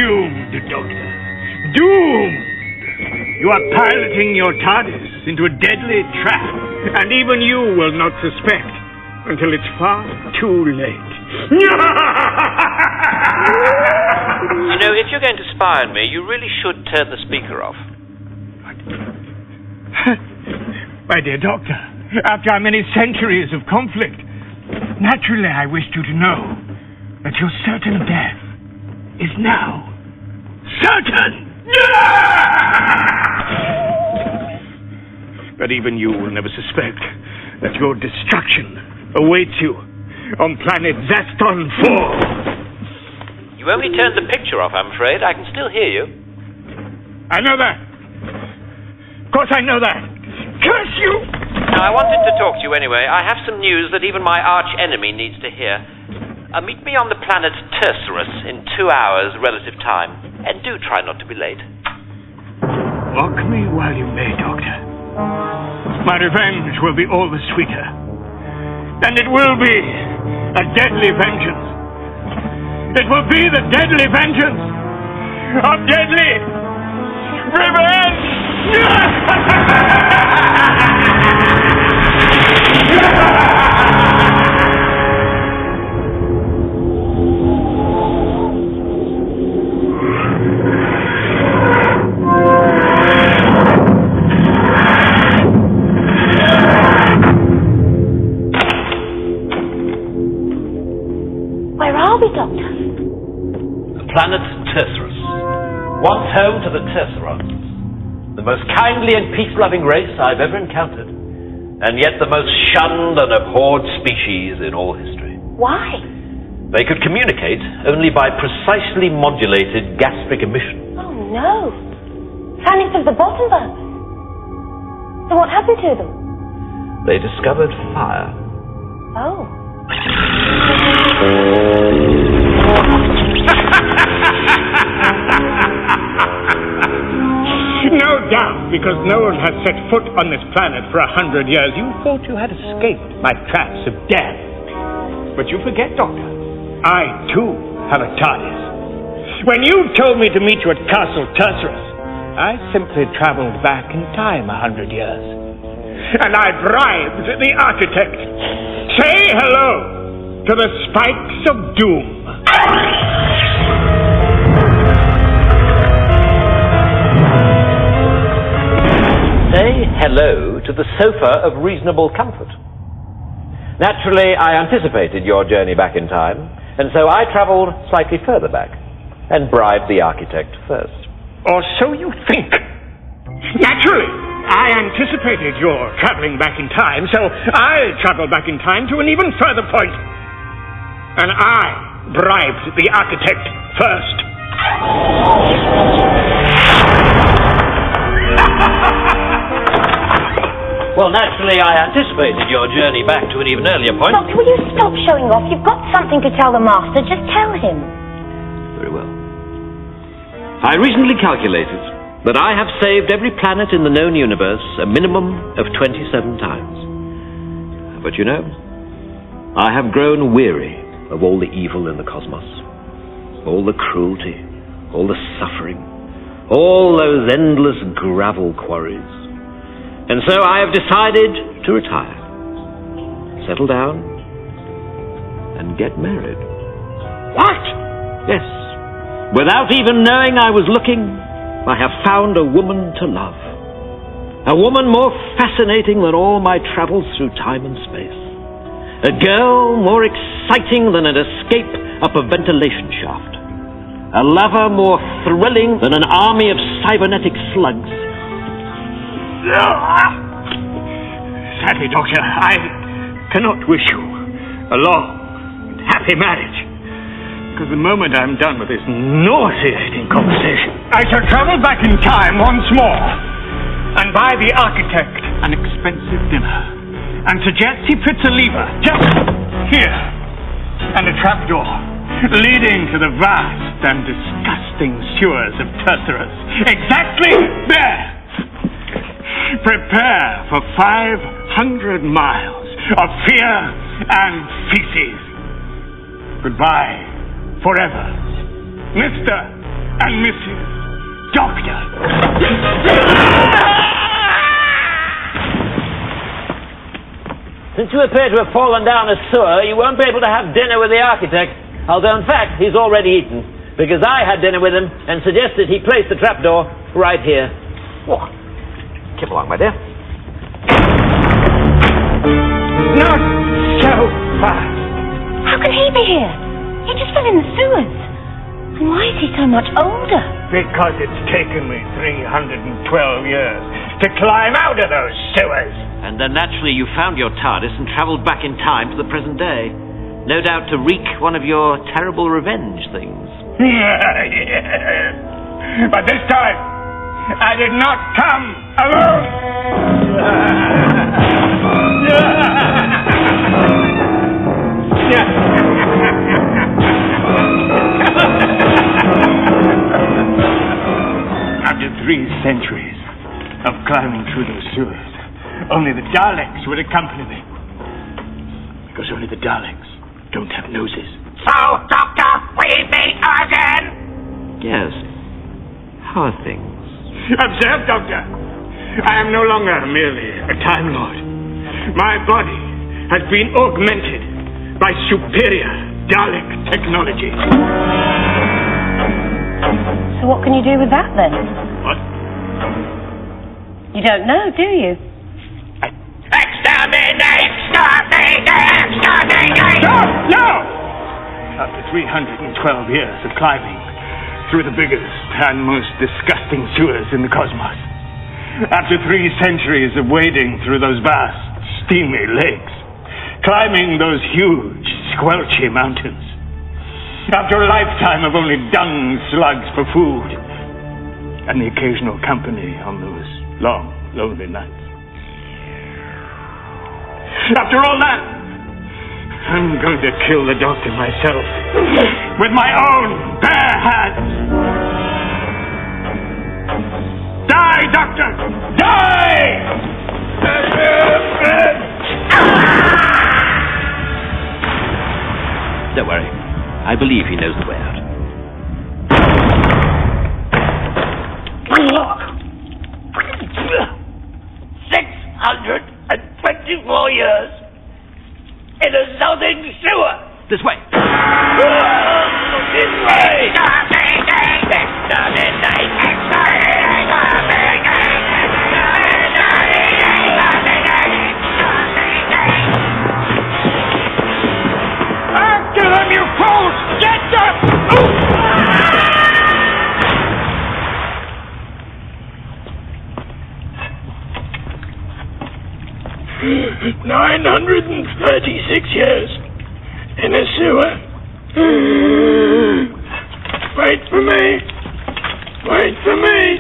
doomed, Doctor. Doomed! You are piloting your TARDIS into a deadly trap, and even you will not suspect until it's far too late. You know, if you're going to spy on me, you really should turn the speaker off. My dear Doctor, after our many centuries of conflict, naturally I wished you to know that your certain death is now certain. But even you will never suspect that your destruction awaits you on planet Zaston 4. You only turned the picture off, I'm afraid. I can still hear you. I know that. Of course I know that. Curse you! Now, I wanted to talk to you anyway. I have some news that even my arch-enemy needs to hear. Meet me on the planet Tercerus in 2 hours relative time. And do try not to be late. Mock me while you may, Doctor. My revenge will be all the sweeter. And it will be a deadly vengeance. It will be the deadly vengeance of deadly revenge! Where are we, Doctor? The planet Tercerus, once home to the Tercerons, the most kindly and peace-loving race I've ever encountered, and yet the most shunned and abhorred species in all history. Why? They could communicate only by precisely modulated gastric emission. Oh, no. Planets of the bottom burner. So what happened to them? They discovered fire. Oh. No doubt, because no one has set foot on this planet for 100 years, you thought you had escaped my traps of death. But you forget, Doctor, I, too, have a TARDIS. When you told me to meet you at Castle Tercerus, I simply traveled back in time 100 years. And I bribed the architect. Say hello to the spikes of doom. Say hello to the sofa of reasonable comfort. Naturally, I anticipated your journey back in time, and so I traveled slightly further back and bribed the architect first. Or so you think. Naturally, I anticipated your traveling back in time, so I traveled back in time to an even further point. And I bribed the architect first. Well, naturally, I anticipated your journey back to an even earlier point. Doctor, will you stop showing off? You've got something to tell the Master. Just tell him. Very well. I recently calculated that I have saved every planet in the known universe a minimum of 27 times. But you know, I have grown weary of all the evil in the cosmos, all the cruelty, all the suffering, all those endless gravel quarries. And so I have decided to retire, settle down, and get married. What? Yes. Without even knowing I was looking, I have found a woman to love. A woman more fascinating than all my travels through time and space. A girl more exciting than an escape up a ventilation shaft. A lover more thrilling than an army of cybernetic slugs. Sadly, Doctor, I cannot wish you a long and happy marriage. Because the moment I'm done with this nauseating conversation, I shall travel back in time once more and buy the architect an expensive dinner and suggest he fits a lever just here and a trapdoor leading to the vast and disgusting sewers of Tercerus. Exactly there! Prepare for 500 miles of fear and feces. Goodbye, forever, Mr. and Mrs. Doctor. Since you appear to have fallen down a sewer, you won't be able to have dinner with the architect. Although, in fact, he's already eaten, because I had dinner with him and suggested he place the trapdoor right here. Oh, keep along, my dear. Not so fast. How can he be here? He just fell in the sewers. And why is he so much older? Because it's taken me 312 years to climb out of those sewers. And then naturally you found your TARDIS and travelled back in time to the present day. No doubt to wreak one of your terrible revenge things. Yes. But this time, I did not come alone. After 3 centuries of climbing through those sewers, only the Daleks would accompany me. Because only the Daleks don't have noses. So, Doctor, we meet again? Yes. How are things? Observe, Doctor. I am no longer merely a Time Lord. My body has been augmented by superior Dalek technology. So what can you do with that then? What? You don't know, do you? Exterminate! Exterminate! No! After 312 years of climbing through the biggest and most disgusting sewers in the cosmos, after 3 centuries of wading through those vast, steamy lakes, climbing those huge, squelchy mountains, after a lifetime of only dung slugs for food, and the occasional company on those long, lonely nights. After all that, I'm going to kill the Doctor myself, with my own bare hands. Die, Doctor! Die! Don't worry. I believe he knows the way out. Look! 624 years in a southern sewer. This way. This way! After them, you fools! Get them! 936 years in a sewer. Wait for me. Wait for me.